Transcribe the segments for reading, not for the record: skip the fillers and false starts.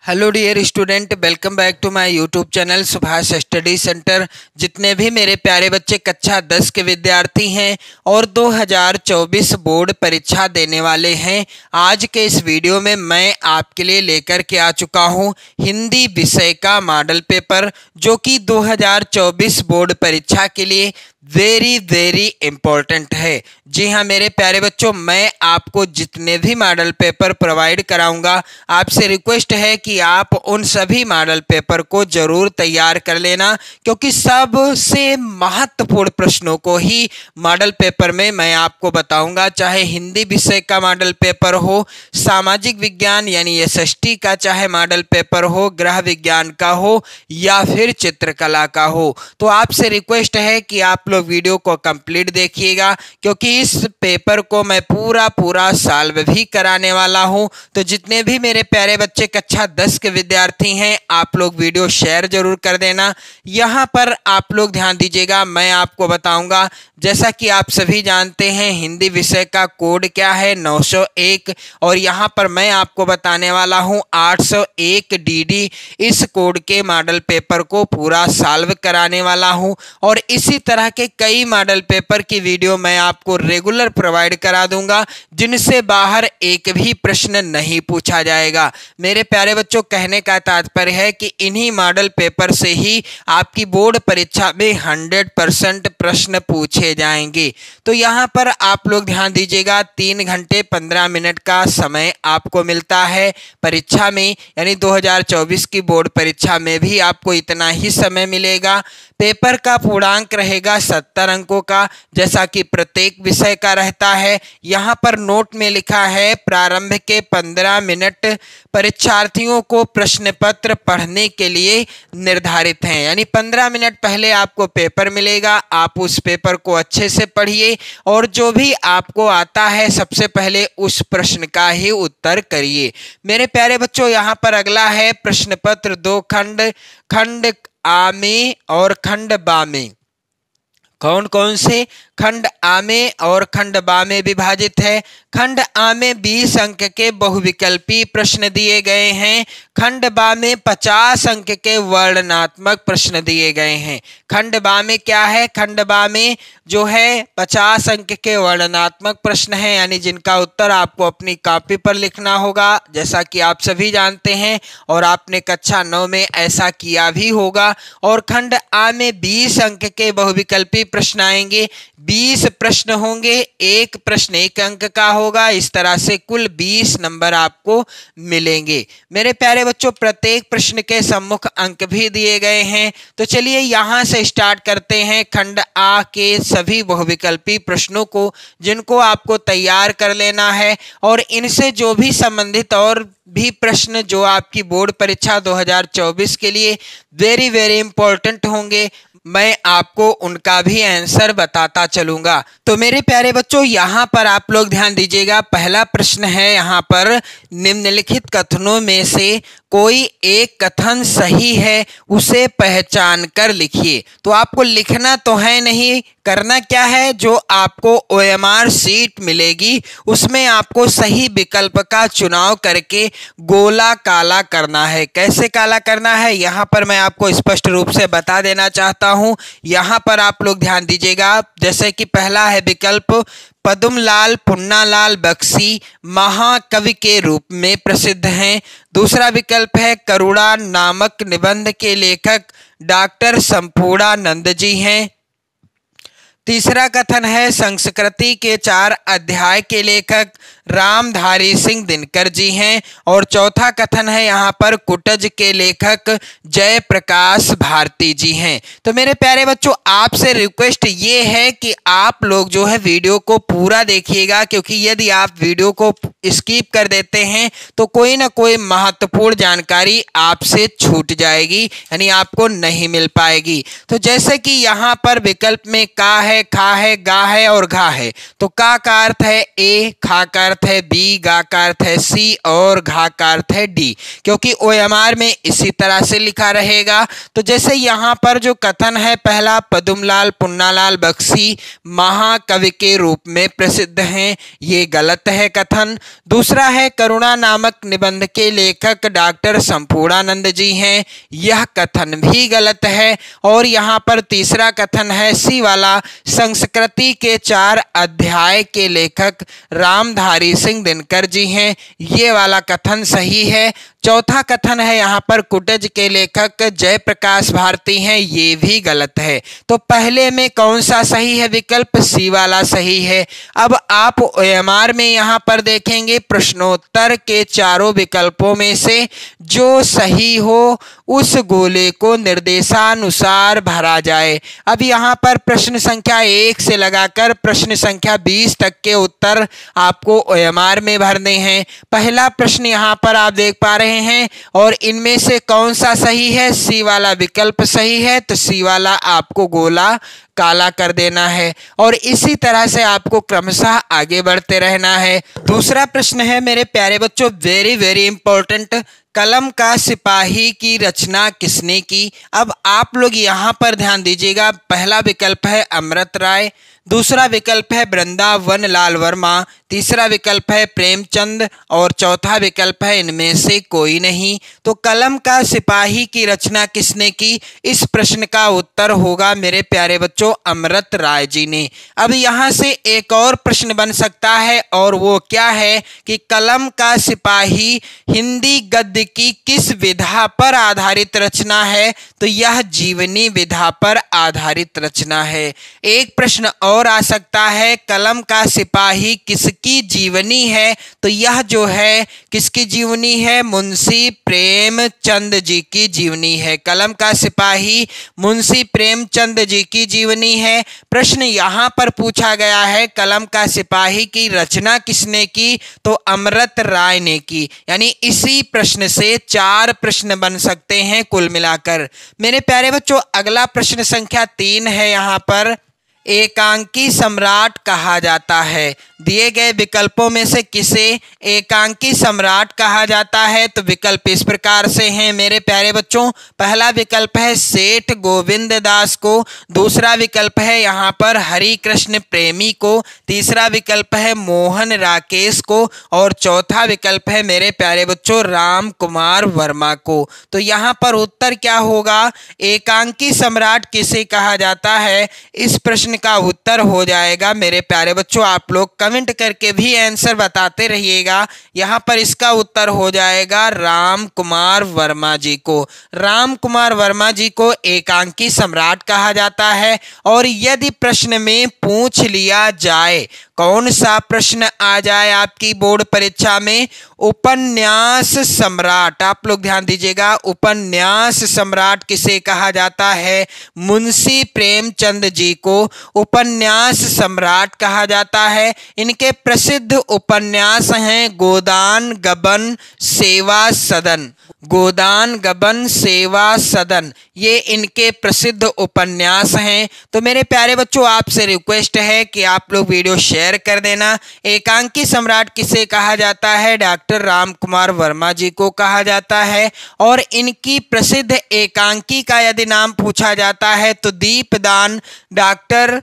Hello dear student, welcome back to my YouTube channel Subhash study centre. जितने भी मेरे प्यारे बच्चे कक्षा 10 के विद्यार्थी हैं और 2024 बोर्ड परीक्षा देने वाले हैं, आज के इस वीडियो में मैं आपके लिए लेकर के आ चुका हूं हिंदी विषय का मॉडल पेपर, जो कि 2024 बोर्ड परीक्षा के लिए वेरी इम्पोर्टेंट है। जी हाँ मेरे प्यारे बच्चों, मैं आपको जितने भी मॉडल पेपर प्रोवाइड कराऊंगा, आपसे रिक्वेस्ट है कि आप उन सभी मॉडल पेपर को जरूर तैयार कर लेना, क्योंकि सबसे महत्वपूर्ण प्रश्नों को ही मॉडल पेपर में मैं आपको बताऊंगा। चाहे हिंदी विषय का मॉडल पेपर हो, सामाजिक विज्ञान यानी एसएसटी का चाहे मॉडल पेपर हो, गृह विज्ञान का हो या फिर चित्रकला का हो, तो आपसे रिक्वेस्ट है कि आप लोग वीडियो को कंप्लीट देखिएगा, क्योंकि इस पेपर को मैं पूरा सॉल्व भी कराने वाला हूं। तो जितने भी मेरे प्यारे बच्चे कक्षा 10 के विद्यार्थी हैं, आप लोग वीडियो शेयर जरूर कर देना। यहां पर आप लोग ध्यान दीजिएगा, मैं आपको बताऊंगा। जैसा कि आप सभी जानते हैं हिंदी विषय का कोड क्या है, 901, और यहां पर मैं आपको बताने वाला हूं 801 DD। इस कोड के मॉडल पेपर को पूरा सॉल्व कराने वाला हूं, और इसी तरह के कई मॉडल पेपर की वीडियो मैं आपको रेगुलर प्रोवाइड करा दूंगा, जिनसे बाहर एक भी प्रश्न नहीं पूछा जाएगा। मेरे प्यारे बच्चों, कहने का तात्पर्य है कि इन्हीं मॉडल पेपर से ही आपकी बोर्ड परीक्षा में 100% प्रश्न पूछे जाएंगे। तो यहाँ पर आप लोग ध्यान दीजिएगा, 3 घंटे 15 मिनट का समय आपको मिलता है परीक्षा में, यानी 2024 की बोर्ड परीक्षा में भी आपको इतना ही समय मिलेगा। पेपर का पूर्णांक रहेगा 70 अंकों का, जैसा कि प्रत्येक विषय का रहता है। यहाँ पर नोट में लिखा है प्रारंभ के 15 मिनट परीक्षार्थियों को प्रश्न पत्र पढ़ने के लिए निर्धारित हैं, यानी 15 मिनट पहले आपको पेपर मिलेगा। आप उस पेपर को अच्छे से पढ़िए और जो भी आपको आता है सबसे पहले उस प्रश्न का ही उत्तर करिए। मेरे प्यारे बच्चों, यहाँ पर अगला है प्रश्न पत्र 2 खंड, खंड आ में और खंड बा में। कौन कौन से? खंड आ में और खंड बा में विभाजित है। खंड आ में 20 अंक के बहुविकल्पी प्रश्न दिए गए हैं। खंड बा में 50 अंक के वर्णनात्मक प्रश्न दिए गए हैं। खंड बा में क्या है? खंड बा में जो है 50 अंक के वर्णनात्मक प्रश्न हैं, यानी जिनका उत्तर आपको अपनी कॉपी पर लिखना होगा, जैसा कि आप सभी जानते हैं और आपने कक्षा 9 में ऐसा किया भी होगा। और खंड आ में 20 अंक के बहुविकल्पी प्रश्न आएंगे। 20 प्रश्न होंगे, एक प्रश्न 1 अंक का होगा। इस तरह से कुल 20 नंबर आपको मिलेंगे। मेरे प्यारे बच्चों, प्रत्येक प्रश्न के सम्मुख अंक भी दिए गए हैं। तो चलिए यहां से स्टार्ट करते हैं खंड आ के सभी बहुविकल्पी प्रश्नों को, जिनको आपको तैयार कर लेना है, और इनसे जो भी संबंधित और भी प्रश्न जो आपकी बोर्ड परीक्षा 2024 के लिए वेरी इंपॉर्टेंट होंगे, मैं आपको उनका भी आंसर बताता चलूंगा। तो मेरे प्यारे बच्चों, यहाँ पर आप लोग ध्यान दीजिएगा। पहला प्रश्न है यहाँ पर, निम्नलिखित कथनों में से कोई एक कथन सही है, उसे पहचान कर लिखिए। तो आपको लिखना तो है नहीं, करना क्या है, जो आपको OMR शीट मिलेगी उसमें आपको सही विकल्प का चुनाव करके गोला काला करना है। कैसे काला करना है, यहाँ पर मैं आपको स्पष्ट रूप से बता देना चाहता हूँ। यहाँ पर आप लोग ध्यान दीजिएगा, जैसे कि पहला है विकल्प, पद्मलाल पुन्नालाल बख्शी महाकवि के रूप में प्रसिद्ध हैं। दूसरा विकल्प है, करुणा नामक निबंध के लेखक डॉक्टर संपूर्णानंद जी हैं। तीसरा कथन है, संस्कृति के 4 अध्याय के लेखक रामधारी सिंह दिनकर जी हैं। और चौथा कथन है यहाँ पर, कुटज के लेखक जयप्रकाश भारती जी हैं। तो मेरे प्यारे बच्चों, आपसे रिक्वेस्ट ये है कि आप लोग जो है वीडियो को पूरा देखिएगा, क्योंकि यदि आप वीडियो को स्किप कर देते हैं तो कोई ना कोई महत्वपूर्ण जानकारी आपसे छूट जाएगी, यानी आपको नहीं मिल पाएगी। तो जैसे कि यहाँ पर विकल्प में का है, है, खा है, गा है और घा है। तो का का अर्थ है ए, खा का अर्थ है बी, गा का अर्थ है सी और घा का अर्थ है डी, क्योंकि OMR में इसी तरह से लिखा रहेगा। तो जैसे यहाँ पर जो कथन है, पहला पदुमलाल पुन्नालाल बख्शी महाकवि के रूप में प्रसिद्ध हैं, ये गलत है कथन। दूसरा है करुणा नामक निबंध के लेखक डॉक्टर संपूर्णानंद जी हैं, यह कथन भी गलत है। और यहाँ पर तीसरा कथन है सी वाला, संस्कृति के 4 अध्याय के लेखक रामधारी सिंह दिनकर जी हैं, ये वाला कथन सही है। चौथा कथन है यहाँ पर कुटज के लेखक जयप्रकाश भारती हैं, ये भी गलत है। तो पहले में कौन सा सही है? विकल्प सी वाला सही है। अब आप OMR में यहाँ पर देखेंगे प्रश्नोत्तर के चारों विकल्पों में से जो सही हो उस गोले को निर्देशानुसार भरा जाए। अब यहाँ पर प्रश्न संख्या 1 से लगाकर प्रश्न संख्या 20 तक के उत्तर आपको OMR में भरने हैं। पहला प्रश्न यहाँ पर आप देख पा रहे हैं और इनमें से कौन सा सही है? सी वाला विकल्प सही है, तो सी वाला आपको गोला काला कर देना है और इसी तरह से आपको क्रमशः आगे बढ़ते रहना है। दूसरा प्रश्न है मेरे प्यारे बच्चों, वेरी वेरी इंपॉर्टेंट, कलम का सिपाही की रचना किसने की? अब आप लोग यहाँ पर ध्यान दीजिएगा, पहला विकल्प है अमृत राय, दूसरा विकल्प है वृंदावन लाल वर्मा, तीसरा विकल्प है प्रेमचंद और चौथा विकल्प है इनमें से कोई नहीं। तो कलम का सिपाही की रचना किसने की? इस प्रश्न का उत्तर होगा मेरे प्यारे बच्चों अमृत राय जी ने। अब यहाँ से एक और प्रश्न बन सकता है और वो क्या है कि कलम का सिपाही हिंदी गद्य की किस विधा पर आधारित रचना है? तो यह जीवनी विधा पर आधारित रचना है। एक प्रश्न और आ सकता है, कलम का सिपाही किसकी जीवनी है? तो यह जो है किसकी जीवनी है? मुंशी प्रेमचंद जी की जीवनी है। कलम का सिपाही मुंशी प्रेमचंद जी की जीवनी है। प्रश्न यहाँ पर पूछा गया है कलम का सिपाही की रचना किसने की? तो अमृत राय ने की। यानी इसी प्रश्न से 4 प्रश्न बन सकते हैं कुल मिलाकर। मेरे प्यारे बच्चों अगला प्रश्न संख्या 3 है, यहाँ पर एकांकी सम्राट कहा जाता है। दिए गए विकल्पों में से किसे एकांकी सम्राट कहा जाता है? तो विकल्प इस प्रकार से हैं मेरे प्यारे बच्चों, पहला विकल्प है सेठ गोविंद दास को, दूसरा विकल्प है यहाँ पर हरि कृष्ण प्रेमी को, तीसरा विकल्प है मोहन राकेश को और चौथा विकल्प है मेरे प्यारे बच्चों राम कुमार वर्मा को। तो यहाँ पर उत्तर क्या होगा? एकांकी सम्राट किसे कहा जाता है? इस प्रश्न का उत्तर हो जाएगा मेरे प्यारे बच्चों, आप लोग कमेंट करके भी आंसर बताते रहिएगा। यहाँ पर इसका उत्तर हो जाएगा राम कुमार वर्मा जी को। राम कुमार वर्मा जी को एकांकी सम्राट कहा जाता है। और यदि प्रश्न में पूछ लिया जाए, कौन सा प्रश्न आ जाए आपकी बोर्ड परीक्षा में? उपन्यास सम्राट, आप लोग ध्यान दीजिएगा, उपन्यास सम्राट किसे कहा जाता है? मुंशी प्रेमचंद जी को उपन्यास सम्राट कहा जाता है। इनके प्रसिद्ध उपन्यास हैं गोदान गबन सेवा सदन, गोदान गबन सेवा सदन, ये इनके प्रसिद्ध उपन्यास हैं। तो मेरे प्यारे बच्चों आपसे रिक्वेस्ट है कि आप लोग वीडियो शेयर कर देना। एकांकी सम्राट किसे कहा जाता है? डॉक्टर राम कुमार वर्मा जी को कहा जाता है। और इनकी प्रसिद्ध एकांकी का यदि नाम पूछा जाता है तो दीपदान डॉक्टर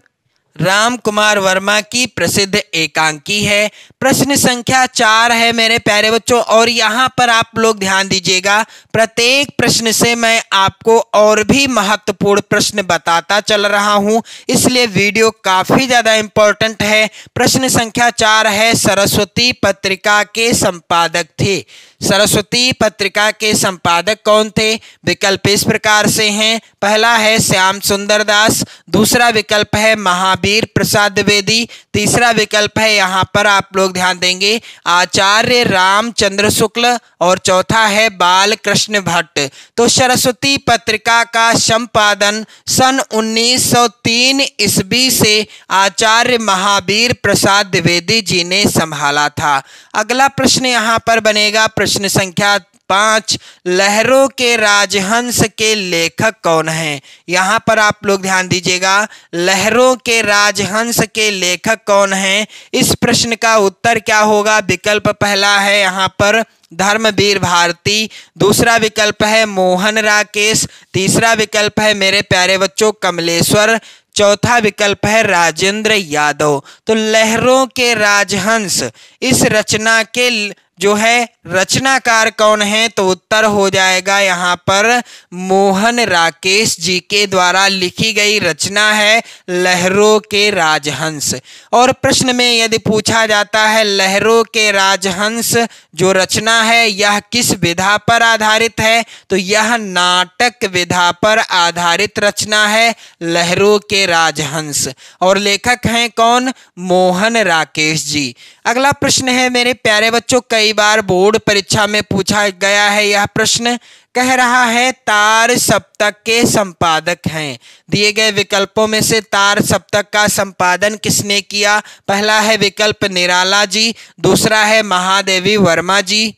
राम कुमार वर्मा की प्रसिद्ध एकांकी है। प्रश्न संख्या 4 है मेरे प्यारे बच्चों और यहाँ पर आप लोग ध्यान दीजिएगा, प्रत्येक प्रश्न से मैं आपको और भी महत्वपूर्ण प्रश्न बताता चल रहा हूँ, इसलिए वीडियो काफी ज्यादा इंपॉर्टेंट है। प्रश्न संख्या 4 है, सरस्वती पत्रिका के संपादक थे। सरस्वती पत्रिका के संपादक कौन थे? विकल्प इस प्रकार से हैं, पहला है श्याम सुंदर दास, दूसरा विकल्प है महावीर प्रसाद द्विवेदी, तीसरा विकल्प है यहाँ पर आप लोग ध्यान देंगे आचार्य रामचंद्र शुक्ल और चौथा है बाल कृष्ण भट्ट। तो सरस्वती पत्रिका का संपादन सन 1903 ईस्वी से आचार्य महावीर प्रसाद द्विवेदी जी ने संभाला था। अगला प्रश्न यहाँ पर बनेगा प्रश्न संख्या 5 लहरों के राजहंस के लेखक कौन हैं? यहाँ पर आप लोग ध्यान दीजिएगा, लहरों के राजहंस के लेखक कौन हैं? इस प्रश्न का उत्तर क्या होगा? विकल्प पहला है यहाँ पर धर्मवीर भारती, दूसरा विकल्प है मोहन राकेश, तीसरा विकल्प है मेरे प्यारे बच्चों कमलेश्वर, चौथा विकल्प है राजेंद्र यादव। तो लहरों के राजहंस इस रचना के जो है रचनाकार कौन है? तो उत्तर हो जाएगा यहाँ पर मोहन राकेश जी के द्वारा लिखी गई रचना है लहरों के राजहंस। और प्रश्न में यदि पूछा जाता है लहरों के राजहंस जो रचना है यह किस विधा पर आधारित है? तो यह नाटक विधा पर आधारित रचना है लहरों के राजहंस। और लेखक हैं कौन? मोहन राकेश जी। अगला प्रश्न है मेरे प्यारे बच्चों, कई बार बोर्ड परीक्षा में पूछा गया है यह प्रश्न, कह रहा है तार सप्तक के संपादक हैं। दिए गए विकल्पों में से तार सप्तक का संपादन किसने किया? पहला है विकल्प निराला जी, दूसरा है महादेवी वर्मा जी,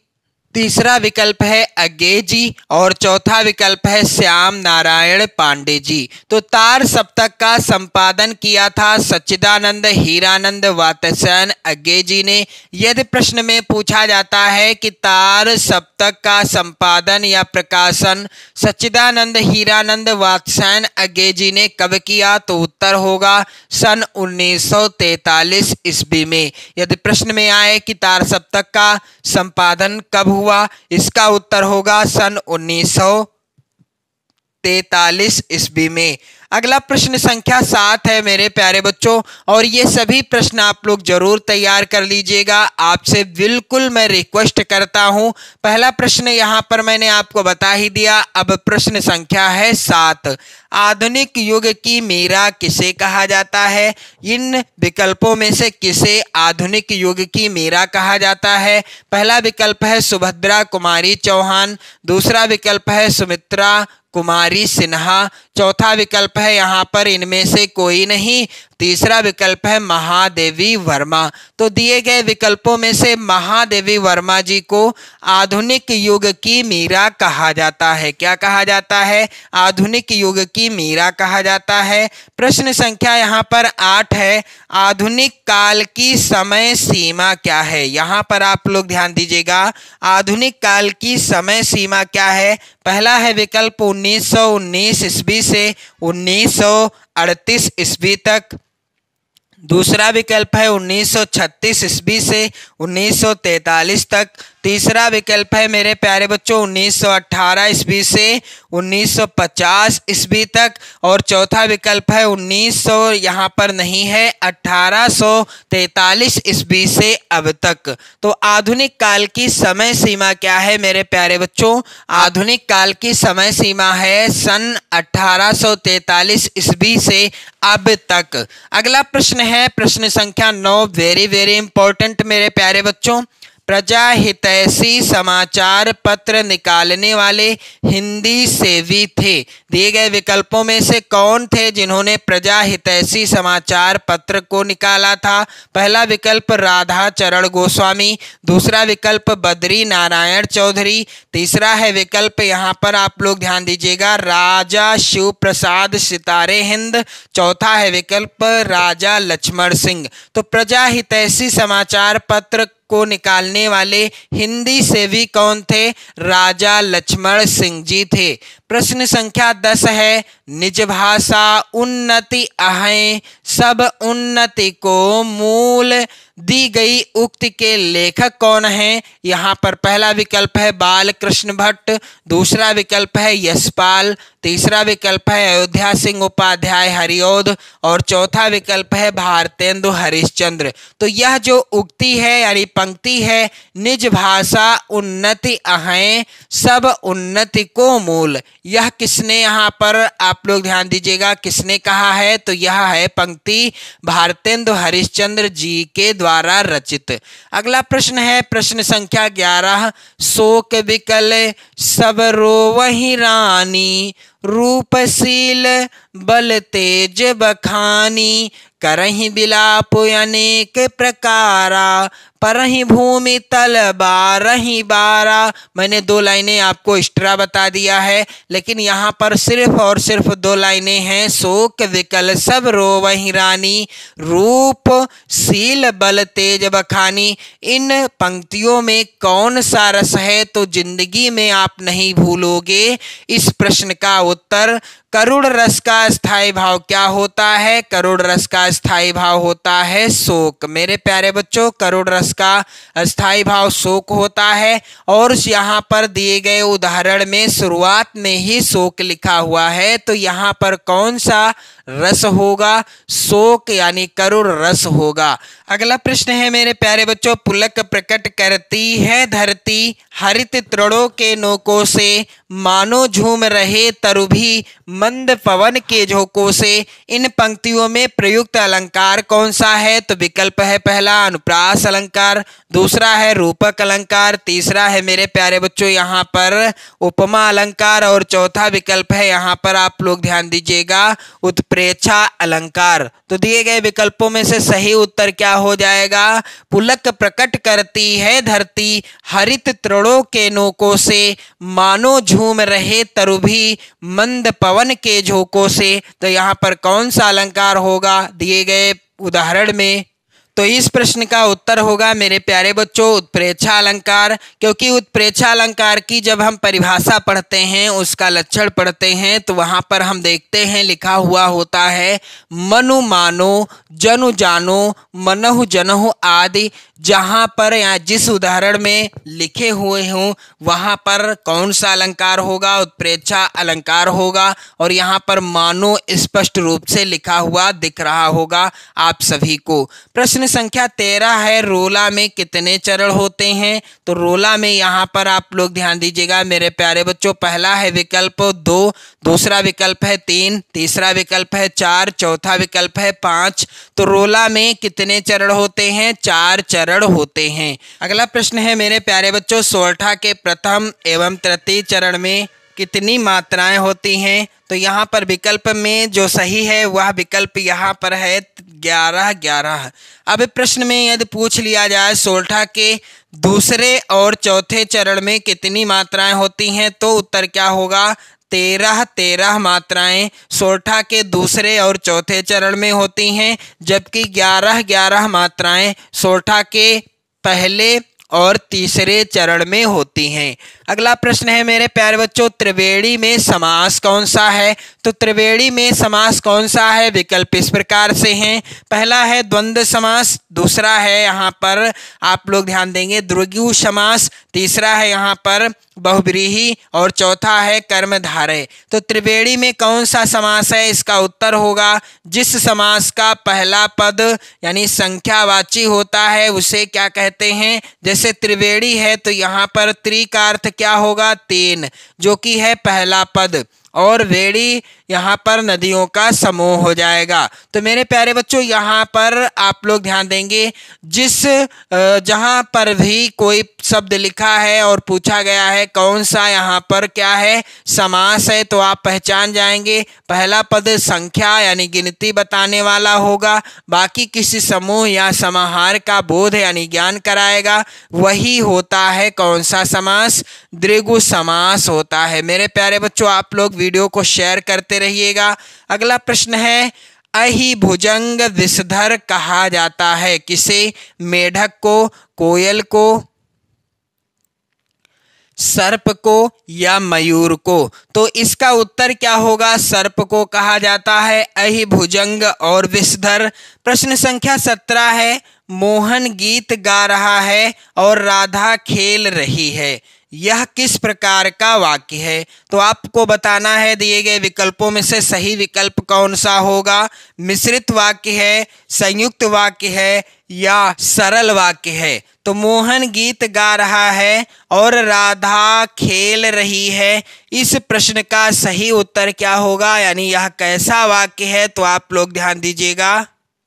तीसरा विकल्प है अज्ञे जी और चौथा विकल्प है श्याम नारायण पांडे जी। तो तार सप्तक का संपादन किया था सच्चिदानंद हीरानंद वात्स्यायन अज्ञे जी ने। यदि प्रश्न में पूछा जाता है कि तार सप्तक का संपादन या प्रकाशन सच्चिदानंद हीरानंद वात्स्यायन अज्ञे जी ने कब किया? तो उत्तर होगा सन 1943 ईस्वी में। यदि प्रश्न में आए कि तार सप्तक का संपादन कब हुआ, इसका उत्तर होगा सन 1943 ईस्वी में। अगला प्रश्न संख्या 7 है मेरे प्यारे बच्चों, और ये सभी प्रश्न आप लोग जरूर तैयार कर लीजिएगा। आपसे बिल्कुल मैं रिक्वेस्ट करता हूं। पहला प्रश्न यहां पर मैंने आपको बता ही दिया। अब प्रश्न संख्या है 7, आधुनिक युग की मीरा किसे कहा जाता है? इन विकल्पों में से किसे आधुनिक युग की मीरा कहा जाता है? पहला विकल्प है सुभद्रा कुमारी चौहान, दूसरा विकल्प है सुमित्रा कुमारी सिन्हा, चौथा विकल्प है यहाँ पर इनमें से कोई नहीं, तीसरा विकल्प है महादेवी वर्मा। तो दिए गए विकल्पों में से महादेवी वर्मा जी को आधुनिक युग की मीरा कहा जाता है। क्या कहा जाता है? आधुनिक युग की मीरा कहा जाता है। प्रश्न संख्या यहाँ पर 8 है, आधुनिक काल की समय सीमा क्या है? यहाँ पर आप लोग ध्यान दीजिएगा, आधुनिक काल की समय सीमा क्या है? पहला है विकल्प 1919 ईस्वी से 1938 ईस्वी तक, दूसरा विकल्प है 1936 ईस्वी से 1943 तक, तीसरा विकल्प है मेरे प्यारे बच्चों 1918 ईस्वी से 1950 ईस्वी तक, और चौथा विकल्प है 1900 यहाँ पर नहीं है 1843 ईस्वी से अब तक। तो आधुनिक काल की समय सीमा क्या है मेरे प्यारे बच्चों? आधुनिक काल की समय सीमा है सन 1843 ईस्वी से अब तक। अगला प्रश्न है प्रश्न संख्या 9, वेरी वेरी इंपॉर्टेंट मेरे प्यारे बच्चों, प्रजा हितैषी समाचार पत्र निकालने वाले हिंदी सेवी थे। दिए गए विकल्पों में से कौन थे जिन्होंने प्रजा हितैषी समाचार पत्र को निकाला था? पहला विकल्प राधा चरण गोस्वामी, दूसरा विकल्प बद्री नारायण चौधरी, तीसरा है विकल्प यहाँ पर आप लोग ध्यान दीजिएगा राजा शिव प्रसाद सितारे हिंद, चौथा है विकल्प राजा लक्ष्मण सिंह। तो प्रजा हितैषी समाचार पत्र को निकालने वाले हिंदी सेवी कौन थे? राजा लक्ष्मण सिंह जी थे। प्रश्न संख्या 10 है, निज भाषा उन्नति अहै सब उन्नति को मूल दी गई उक्ति के लेखक कौन हैं? यहाँ पर पहला विकल्प है बाल कृष्ण भट्ट, दूसरा विकल्प है यशपाल, तीसरा विकल्प है अयोध्या सिंह उपाध्याय हरिऔध, और चौथा विकल्प है भारतेंदु हरिश्चंद्र। तो यह जो उक्ति है यानी पंक्ति है, निज भाषा उन्नति अहै सब उन्नति को मूल, यह किसने यहाँ पर आप लोग ध्यान दीजिएगा किसने कहा है? तो यह है पंक्ति भारतेंदु हरिश्चंद्र जी के द्वारा रचित। अगला प्रश्न है प्रश्न संख्या 11, शोक विकल सब रोवहि रानी रूपशील बल तेज बखानी, करहि बिलाप अनेक प्रकारा, परहि भूमि तल बारहि बारा। मैंने 2 लाइनें आपको एक्स्ट्रा बता दिया है, लेकिन यहाँ पर सिर्फ और सिर्फ 2 लाइनें हैं। शोक विकल सब रोवहि रानी, रूप शील बल तेज बखानी। इन पंक्तियों में कौन सा रस है तो जिंदगी में आप नहीं भूलोगे। इस प्रश्न का उत्तर करुण रस का स्थायी भाव क्या होता है? करुण रस का स्थायी भाव होता है शोक। मेरे प्यारे बच्चों, करुण रस का स्थायी भाव शोक होता है। और यहाँ पर दिए गए उदाहरण में शुरुआत में ही शोक लिखा हुआ है, तो यहाँ पर कौन सा रस होगा? शोक यानी करुण रस होगा। अगला प्रश्न है मेरे प्यारे बच्चों, पुलक प्रकट करती है धरती, हरित तृणों के नोकों से, मानो झूम रहे तरु भी मंद पवन के झोंकों से। इन पंक्तियों में प्रयुक्त अलंकार कौन सा है? तो विकल्प है पहला अनुप्रास अलंकार, दूसरा है रूपक अलंकार, तीसरा है मेरे प्यारे बच्चों यहाँ पर उपमा अलंकार, और चौथा विकल्प है यहाँ पर आप लोग ध्यान दीजिएगा उत्प्रेक्षा अलंकार। तो दिए गए विकल्पों में से सही उत्तर क्या हो जाएगा? पुलक प्रकट करती है धरती, हरित तृणों के नोकों से, मानो झूम रहे तरु भी मंद पवन के झोंकों से। तो यहाँ पर कौन सा अलंकार होगा दिए गए उदाहरण में? तो इस प्रश्न का उत्तर होगा मेरे प्यारे बच्चों उत्प्रेक्षा अलंकार, क्योंकि उत्प्रेक्षा अलंकार की जब हम परिभाषा पढ़ते हैं, उसका लक्षण पढ़ते हैं, तो वहां पर हम देखते हैं लिखा हुआ होता है मनु मानो जनु जानो मनहु जनहु आदि। जहां पर या जिस उदाहरण में लिखे हुए हों वहां पर कौन सा अलंकार होगा? उत्प्रेक्षा अलंकार होगा। और यहाँ पर मानो स्पष्ट रूप से लिखा हुआ दिख रहा होगा आप सभी को। प्रश्न संख्या 13 है, रोला में कितने चरण होते हैं? तो रोला में यहाँ पर आप लोग ध्यान दीजिएगा मेरे प्यारे बच्चों, पहला है विकल्प 2, दूसरा विकल्प है 3, तीसरा विकल्प है 4, चौथा विकल्प है 5। तो रोला में कितने चरण होते हैं? 4 चरण होते हैं। अगला प्रश्न है मेरे प्यारे बच्चों, सोरठा के प्रथम एवं तृतीय चरण में कितनी मात्राएं होती हैं? तो यहाँ पर विकल्प में जो सही है वह विकल्प यहाँ पर है 11-11। अब प्रश्न में यदि पूछ लिया जाए सोरठा के दूसरे और चौथे चरण में कितनी मात्राएं होती हैं, तो उत्तर क्या होगा? 13-13 मात्राएं सोरठा के दूसरे और चौथे चरण में होती हैं, जबकि 11-11 मात्राएं सोरठा के पहले और तीसरे चरण में होती हैं। अगला प्रश्न है मेरे प्यारे बच्चों, त्रिवेणी में समास कौन सा है? तो त्रिवेणी में समास कौन सा है? विकल्प इस प्रकार से हैं, पहला है द्वंद्व समास, दूसरा है यहाँ पर आप लोग ध्यान देंगे द्विगु समास, तीसरा है यहाँ पर बहुव्रीहि, और चौथा है कर्मधारय। तो त्रिवेणी में कौन सा समास है? इसका उत्तर होगा जिस समास का पहला पद यानी संख्यावाची होता है उसे क्या कहते हैं? जैसे त्रिवेणी है तो यहाँ पर त्रि का अर्थ क्या होगा? 3, जो कि है पहला पद, और वेड़ी यहाँ पर नदियों का समूह हो जाएगा। तो मेरे प्यारे बच्चों यहाँ पर आप लोग ध्यान देंगे, जिस जहाँ पर भी कोई शब्द लिखा है और पूछा गया है कौन सा यहाँ पर क्या है समास है, तो आप पहचान जाएंगे पहला पद संख्या यानी गिनती बताने वाला होगा, बाकी किसी समूह या समाहार का बोध यानी ज्ञान कराएगा, वही होता है कौन सा समास? द्विगु समास होता है। मेरे प्यारे बच्चों आप लोग वीडियो को शेयर करते रहिएगा। अगला प्रश्न है, अहिभुजंग विषधर कहा जाता है किसे? मेढक को, कोयल को, सर्प को या मयूर को? तो इसका उत्तर क्या होगा? सर्प को कहा जाता है अहिभुजंग और विषधर। प्रश्न संख्या 17 है, मोहन गीत गा रहा है और राधा खेल रही है, यह किस प्रकार का वाक्य है? तो आपको बताना है दिए गए विकल्पों में से सही विकल्प कौन सा होगा। मिश्रित वाक्य है, संयुक्त वाक्य है या सरल वाक्य है? तो मोहन गीत गा रहा है और राधा खेल रही है, इस प्रश्न का सही उत्तर क्या होगा, यानी यह कैसा वाक्य है? तो आप लोग ध्यान दीजिएगा,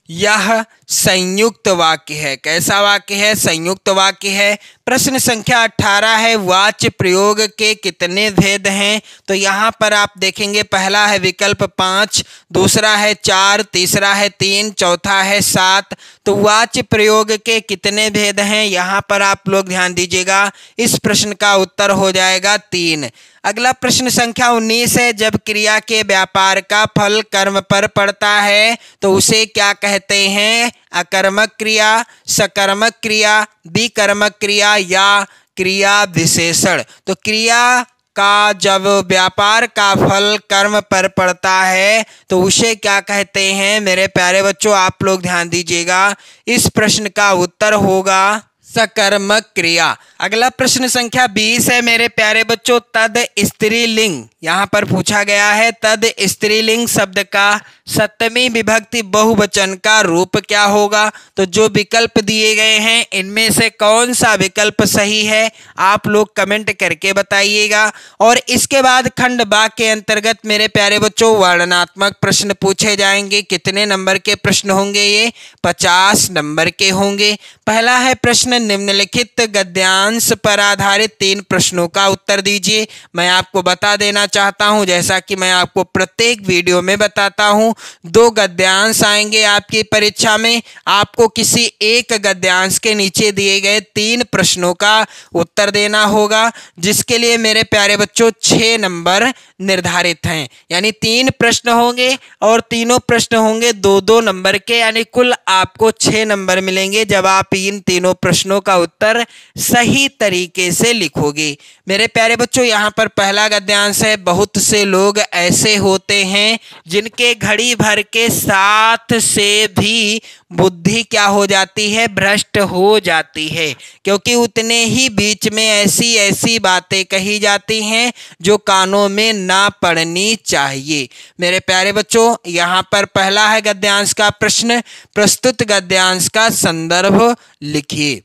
यह संयुक्त वाक्य है। कैसा वाक्य है? संयुक्त वाक्य है। प्रश्न संख्या 18 है, वाच्य प्रयोग के कितने भेद हैं? तो यहाँ पर आप देखेंगे पहला है विकल्प 5, दूसरा है 4, तीसरा है 3, चौथा है 7। तो वाच्य प्रयोग के कितने भेद हैं? यहाँ पर आप लोग ध्यान दीजिएगा, इस प्रश्न का उत्तर हो जाएगा 3। अगला प्रश्न संख्या 19 है, जब क्रिया के व्यापार का फल कर्म पर पड़ता है तो उसे क्या कहते हैं? अकर्मक क्रिया, सकर्मक क्रिया, विकर्मक क्रिया या क्रिया विशेषण। तो क्रिया का जब व्यापार का फल कर्म पर पड़ता है तो उसे क्या कहते हैं? मेरे प्यारे बच्चों आप लोग ध्यान दीजिएगा, इस प्रश्न का उत्तर होगा सकर्मक क्रिया। अगला प्रश्न संख्या 20 है मेरे प्यारे बच्चों, तद स्त्रीलिंग यहाँ पर पूछा गया है, तद स्त्रीलिंग शब्द का सप्तमी विभक्ति बहुवचन का रूप क्या होगा? तो जो विकल्प दिए गए हैं इनमें से कौन सा विकल्प सही है आप लोग कमेंट करके बताइएगा। और इसके बाद खंड बा के अंतर्गत मेरे प्यारे बच्चों वर्णनात्मक प्रश्न पूछे जाएंगे। कितने नंबर के प्रश्न होंगे? ये 50 नंबर के होंगे। पहला है प्रश्न, निम्नलिखित गद्यांश पर आधारित 3 प्रश्नों का उत्तर दीजिए। मैं आपको बता देना चाहता हूं, जैसा कि मैं आपको प्रत्येक वीडियो में बताता हूं, 2 गद्यांश आएंगे आपकी परीक्षा में। आपको किसी एक गद्यांश के नीचे दिए गए 3 प्रश्नों का उत्तर देना होगा, जिसके लिए मेरे प्यारे बच्चों 6 नंबर निर्धारित हैं। यानी 3 प्रश्न होंगे और तीनों प्रश्न होंगे 2-2 नंबर के, यानी कुल आपको 6 नंबर मिलेंगे जब आप इन तीनों प्रश्नों का उत्तर सही तरीके से लिखोगे। मेरे प्यारे बच्चों यहाँ पर पहला गद्यांश है, बहुत से लोग ऐसे होते हैं जिनके घड़ी भर के साथ से भी बुद्धि क्या हो जाती है? भ्रष्ट हो जाती है, क्योंकि उतने ही बीच में ऐसी ऐसी बातें कही जाती हैं जो कानों में ना पड़नी चाहिए। मेरे प्यारे बच्चों यहाँ पर पहला है गद्यांश का प्रश्न, प्रस्तुत गद्यांश का संदर्भ लिखिए।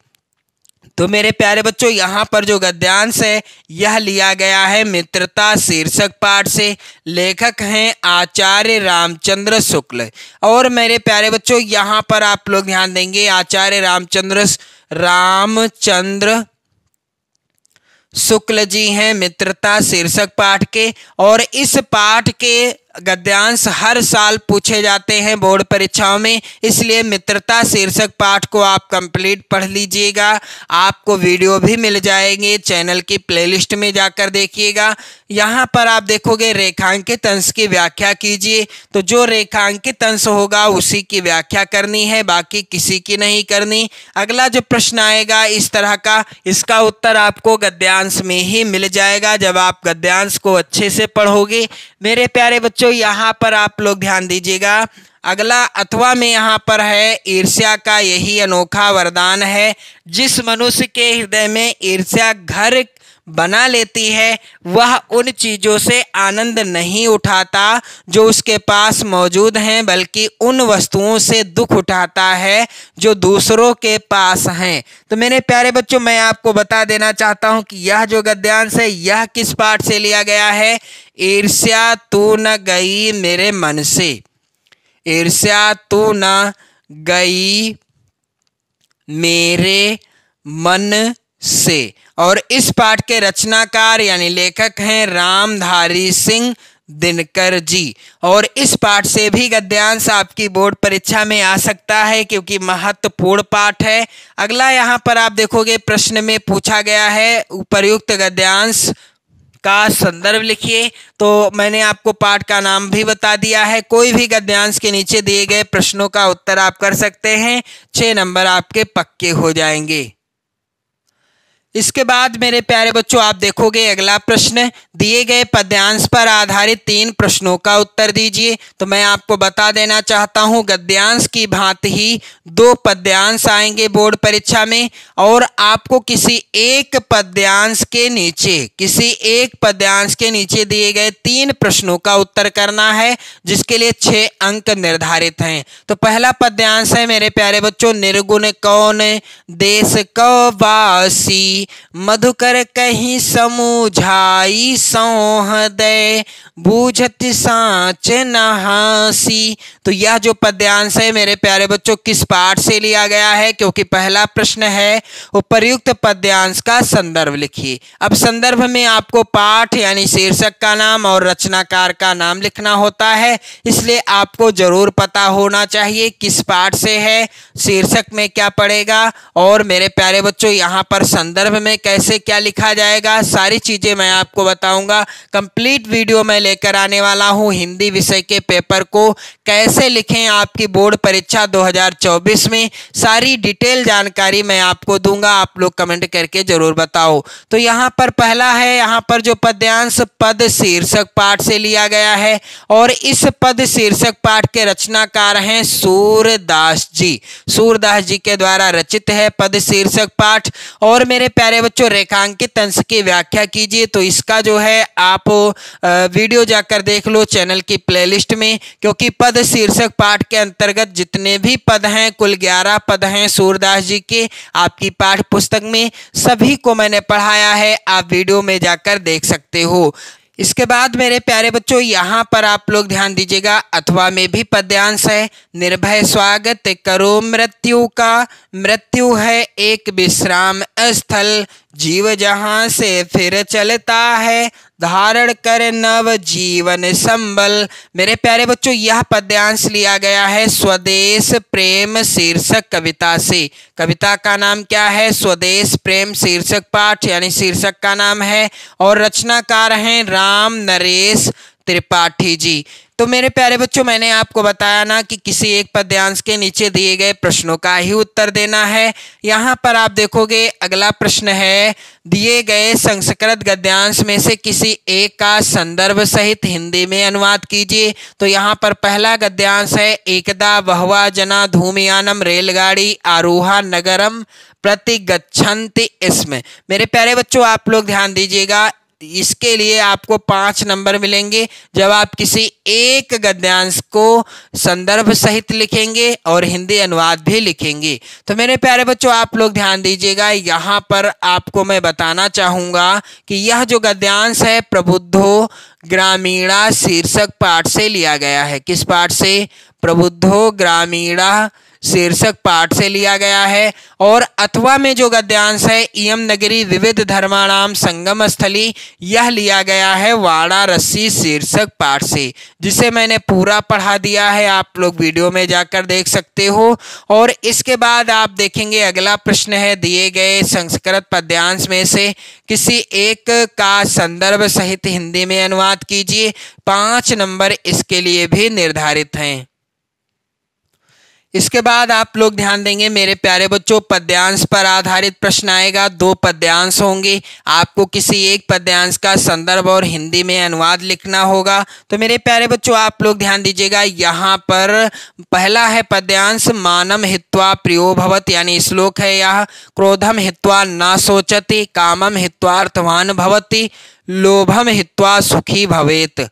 तो मेरे प्यारे बच्चों यहाँ पर जो गद्यांश है यह लिया गया है मित्रता शीर्षक पाठ से। लेखक हैं आचार्य रामचंद्र शुक्ल। और मेरे प्यारे बच्चों यहाँ पर आप लोग ध्यान देंगे, आचार्य रामचंद्र शुक्ल जी हैं मित्रता शीर्षक पाठ के। और इस पाठ के गद्यांश हर साल पूछे जाते हैं बोर्ड परीक्षाओं में, इसलिए मित्रता शीर्षक पाठ को आप कंप्लीट पढ़ लीजिएगा। आपको वीडियो भी मिल जाएंगे, चैनल की प्लेलिस्ट में जाकर देखिएगा। यहाँ पर आप देखोगे रेखांकित अंश की व्याख्या कीजिए। तो जो रेखांकित अंश होगा उसी की व्याख्या करनी है, बाकी किसी की नहीं करनी। अगला जो प्रश्न आएगा इस तरह का, इसका उत्तर आपको गद्यांश में ही मिल जाएगा जब आप गद्यांश को अच्छे से पढ़ोगे। मेरे प्यारे बच्चों यहाँ पर आप लोग ध्यान दीजिएगा, अगला अथवा में यहाँ पर है, ईर्ष्या का यही अनोखा वरदान है, जिस मनुष्य के हृदय में ईर्ष्या घर बना लेती है वह उन चीजों से आनंद नहीं उठाता जो उसके पास मौजूद हैं, बल्कि उन वस्तुओं से दुख उठाता है जो दूसरों के पास हैं। तो मेरे प्यारे बच्चों मैं आपको बता देना चाहता हूं कि यह जो गद्यांश है यह किस पाठ से लिया गया है? ईर्ष्या तू न गई मेरे मन से। ईर्ष्या तू न गई मेरे मन से। और इस पाठ के रचनाकार यानी लेखक हैं रामधारी सिंह दिनकर जी। और इस पाठ से भी गद्यांश आपकी बोर्ड परीक्षा में आ सकता है, क्योंकि महत्वपूर्ण पाठ है। अगला यहाँ पर आप देखोगे प्रश्न में पूछा गया है उपर्युक्त गद्यांश का संदर्भ लिखिए। तो मैंने आपको पाठ का नाम भी बता दिया है। कोई भी गद्यांश के नीचे दिए गए प्रश्नों का उत्तर आप कर सकते हैं, 6 नंबर आपके पक्के हो जाएंगे। इसके बाद मेरे प्यारे बच्चों आप देखोगे अगला प्रश्न, दिए गए पद्यांश पर आधारित 3 प्रश्नों का उत्तर दीजिए। तो मैं आपको बता देना चाहता हूं गद्यांश की भांति ही 2 पद्यांश आएंगे बोर्ड परीक्षा में, और आपको किसी एक पद्यांश के नीचे दिए गए 3 प्रश्नों का उत्तर करना है, जिसके लिए 6 अंक निर्धारित हैं। तो पहला पद्यांश है मेरे प्यारे बच्चों, निर्गुण कौन देश को वासी मधुकर कहीं समुझाई सौह दे, बूझत साँच नहासी। तो यह जो पद्यांश है मेरे प्यारे बच्चों किस पाठ से लिया गया है, क्योंकि पहला प्रश्न है उपर्युक्त पद्यांश का संदर्भ लिखिए। अब संदर्भ में आपको पाठ यानी शीर्षक का नाम और रचनाकार का नाम लिखना होता है, इसलिए आपको जरूर पता होना चाहिए किस पाठ से है, शीर्षक में क्या पड़ेगा और मेरे प्यारे बच्चों यहाँ पर संदर्भ में कैसे क्या लिखा जाएगा, सारी चीजें मैं आपको बताऊंगा। कंप्लीट वीडियो में लेकर आने वाला हूँ। हिंदी विषय के पेपर को कैसे लिखें आपकी बोर्ड परीक्षा 2024 में, सारी डिटेल जानकारी मैं आपको दूंगा। आप लोग कमेंट करके जरूर बताओ। तो यहाँ पर पहला है, यहाँ पर जो पद्यांश पद शीर्षक पाठ से लिया गया है और इस पद शीर्षक पाठ के रचनाकार हैं सूरदास जी। सूरदास जी के द्वारा रचित है पद शीर्षक पाठ। और मेरे प्यारे बच्चों रेखांकित अंश की व्याख्या कीजिए, तो इसका जो है आप वीडियो जाकर देख लो चैनल की प्लेलिस्ट में, क्योंकि पद शीर्षक पाठ के अंतर्गत जितने भी पद हैं, कुल 11 पद हैं सूरदास जी के आपकी पाठ पुस्तक में, सभी को मैंने पढ़ाया है, आप वीडियो में जाकर देख सकते हो। इसके बाद मेरे प्यारे बच्चों यहाँ पर आप लोग ध्यान दीजिएगा, अथवा में भी पद्यांश है। निर्भय स्वागत करो मृत्यु का, मृत्यु है एक विश्राम स्थल, जीव जहां से फिर चलता है, धारण कर नव जीवन संबल। मेरे प्यारे बच्चों यह पद्यांश लिया गया है स्वदेश प्रेम शीर्षक कविता से। कविता का नाम क्या है? स्वदेश प्रेम शीर्षक पाठ यानी शीर्षक का नाम है और रचनाकार हैं राम नरेश त्रिपाठी जी। तो मेरे प्यारे बच्चों मैंने आपको बताया ना कि किसी एक पद्यांश के नीचे दिए गए प्रश्नों का ही उत्तर देना है। यहाँ पर आप देखोगे अगला प्रश्न है, दिए गए संस्कृत गद्यांश में से किसी एक का संदर्भ सहित हिंदी में अनुवाद कीजिए। तो यहाँ पर पहला गद्यांश है, एकदा बहवा जना धूमयानम रेलगाड़ी आरोहा नगरम प्रति गच्छन्ति स्म। मेरे प्यारे बच्चों आप लोग ध्यान दीजिएगा, इसके लिए आपको 5 नंबर मिलेंगे जब आप किसी एक गद्यांश को संदर्भ सहित लिखेंगे और हिंदी अनुवाद भी लिखेंगे। तो मेरे प्यारे बच्चों आप लोग ध्यान दीजिएगा, यहाँ पर आपको मैं बताना चाहूंगा कि यह जो गद्यांश है प्रबुद्धो ग्रामीणा शीर्षक पाठ से लिया गया है। किस पाठ से? प्रबुद्धो ग्रामीणा शीर्षक पाठ से लिया गया है। और अथवा में जो गद्यांश है, इयम नगरी विविध धर्माणाम संगम स्थली, यह लिया गया है वाराणसी शीर्षक पाठ से, जिसे मैंने पूरा पढ़ा दिया है, आप लोग वीडियो में जाकर देख सकते हो। और इसके बाद आप देखेंगे अगला प्रश्न है, दिए गए संस्कृत पद्यांश में से किसी एक का संदर्भ सहित हिंदी में अनुवाद कीजिए। 5 नंबर इसके लिए भी निर्धारित हैं। इसके बाद आप लोग ध्यान देंगे मेरे प्यारे बच्चों, पद्यांश पर आधारित प्रश्न आएगा। 2 पद्यांश होंगे, आपको किसी एक पद्यांश का संदर्भ और हिंदी में अनुवाद लिखना होगा। तो मेरे प्यारे बच्चों आप लोग ध्यान दीजिएगा, यहाँ पर पहला है पद्यांश, मानम हित्वा प्रियो भवत, यानी श्लोक है यह, क्रोधम हित्वा न सोचति, कामम हित्वा अर्थवान भवति, लोभम हित्वा सुखी भवेत।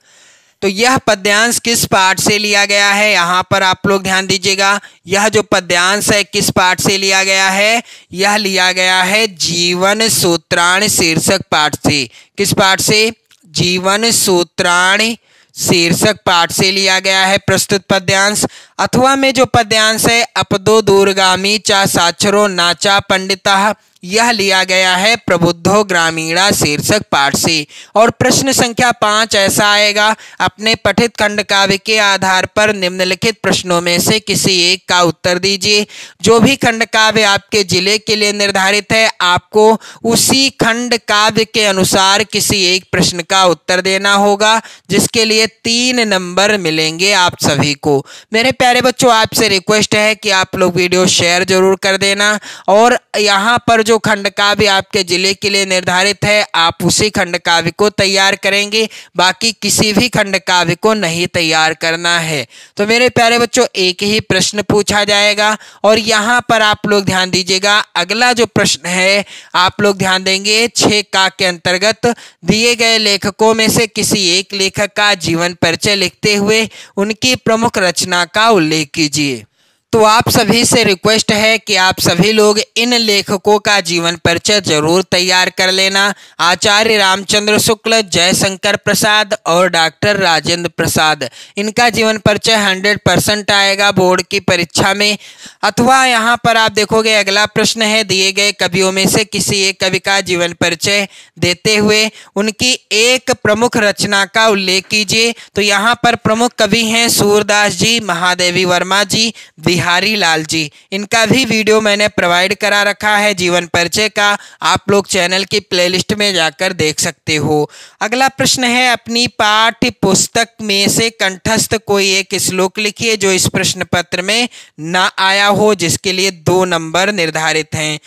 तो यह पद्यांश किस पाठ से लिया गया है, यहाँ पर आप लोग ध्यान दीजिएगा, यह जो पद्यांश है किस पाठ से लिया गया है? यह लिया गया है जीवन सूत्राणि शीर्षक पाठ से। किस पाठ से? जीवन सूत्राणि शीर्षक पाठ से लिया गया है प्रस्तुत पद्यांश। अथवा में जो पद्यांश है, अपदो दूरगामी चा साक्षरो नाचा पंडिता, यह लिया गया है प्रबुद्धो ग्रामीणा शीर्षक पाठ से। और प्रश्न संख्या 5 ऐसा आएगा, अपने पठित खंड काव्य के आधार पर निम्नलिखित प्रश्नों में से किसी एक का उत्तर दीजिए। जो भी खंड काव्य आपके जिले के लिए निर्धारित है, आपको उसी खंड काव्य के अनुसार किसी एक प्रश्न का उत्तर देना होगा, जिसके लिए 3 नंबर मिलेंगे आप सभी को। मेरे प्यारे बच्चों आपसे रिक्वेस्ट है कि आप लोग वीडियो शेयर जरूर कर देना, और यहाँ पर जो खंड काव्य आपके जिले के लिए निर्धारित है, आप उसी खंड काव्य को तैयार करेंगे, बाकी किसी भी खंड काव्य को नहीं तैयार करना है। तो मेरे प्यारे बच्चों एक ही प्रश्न पूछा जाएगा। और यहाँ पर आप लोग ध्यान दीजिएगा, अगला जो प्रश्न है आप लोग ध्यान देंगे, 6 का के अंतर्गत दिए गए लेखकों में से किसी एक लेखक का जीवन परिचय लिखते हुए उनकी प्रमुख रचना का उल्लेख कीजिए। तो आप सभी से रिक्वेस्ट है कि आप सभी लोग इन लेखकों का जीवन परिचय जरूर तैयार कर लेना। आचार्य रामचंद्र शुक्ल, जयशंकर प्रसाद और डॉक्टर राजेंद्र प्रसाद, इनका जीवन परिचय 100% आएगा बोर्ड की परीक्षा में। अथवा यहाँ पर आप देखोगे अगला प्रश्न है, दिए गए कवियों में से किसी एक कवि का जीवन परिचय देते हुए उनकी एक प्रमुख रचना का उल्लेख कीजिए। तो यहाँ पर प्रमुख कवि हैं सूरदास जी, महादेवी वर्मा जी, बिहारी लाल जी। इनका भी वीडियो मैंने प्रोवाइड करा रखा है जीवन परिचय का, आप लोग चैनल की प्लेलिस्ट में जाकर देख सकते हो। अगला प्रश्न है, अपनी पाठ्य पुस्तक में से कंठस्थ कोई एक श्लोक लिखिए जो इस प्रश्न पत्र में ना आया हो, जिसके लिए 2 नंबर निर्धारित हैं।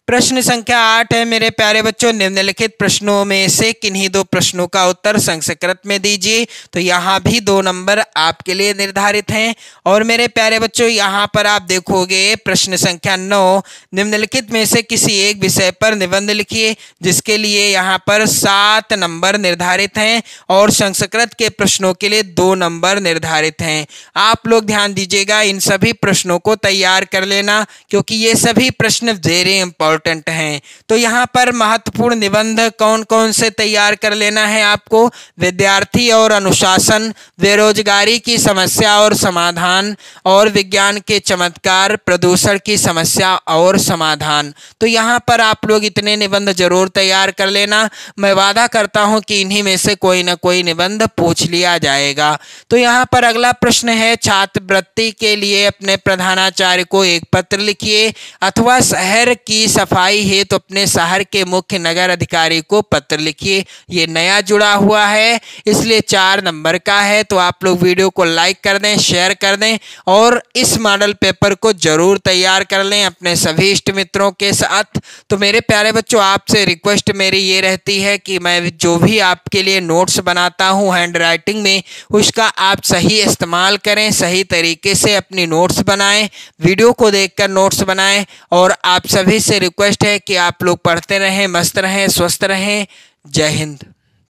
प्रश्न संख्या 8 है, मेरे प्यारे बच्चों, निम्नलिखित प्रश्नों में से किन्हीं 2 प्रश्नों का उत्तर संस्कृत में दीजिए। तो यहाँ भी 2 नंबर आपके लिए निर्धारित हैं। और मेरे प्यारे बच्चों, यहाँ पर आप देखोगे प्रश्न संख्या 9, निम्नलिखित में से किसी एक विषय पर निबंध लिखिए, जिसके लिए यहाँ पर 7 नंबर निर्धारित हैं और संस्कृत के प्रश्नों के लिए 2 नंबर निर्धारित हैं। आप लोग ध्यान दीजिएगा, इन सभी प्रश्नों को तैयार कर लेना क्योंकि ये सभी प्रश्न वेरी इंपॉर्टेंट हैं। तो यहाँ पर महत्वपूर्ण निबंध कौन कौन से तैयार कर लेना है आपको, विद्यार्थी और अनुशासन, बेरोजगारी की समस्या और समाधान, और विज्ञान के चमत्कार, प्रदूषण की समस्या और समाधान। तो यहाँ पर आप लोग इतने निबंध जरूर तैयार कर लेना। मैं वादा करता हूँ कि इन्हीं में से कोई ना कोई निबंध पूछ लिया जाएगा। तो यहाँ पर अगला प्रश्न है, छात्रवृत्ति के लिए अपने प्रधानाचार्य को एक पत्र लिखिए, अथवा शहर की सफाई है तो अपने शहर के मुख्य नगर अधिकारी को पत्र लिखिए। ये नया जुड़ा हुआ है इसलिए 4 नंबर का है। तो आप लोग वीडियो को लाइक कर दें, शेयर कर दें और इस मॉडल पेपर को जरूर तैयार कर लें अपने सभी इष्ट मित्रों के साथ। तो मेरे प्यारे बच्चों, आपसे रिक्वेस्ट मेरी ये रहती है कि मैं जो भी आपके लिए नोट्स बनाता हूँ हैंड राइटिंग में, उसका आप सही इस्तेमाल करें, सही तरीके से अपनी नोट्स बनाएं, वीडियो को देखकर नोट्स बनाएं। और आप सभी से रिक्वेस्ट है कि आप लोग पढ़ते रहें, मस्त रहें, स्वस्थ रहें। जय हिंद।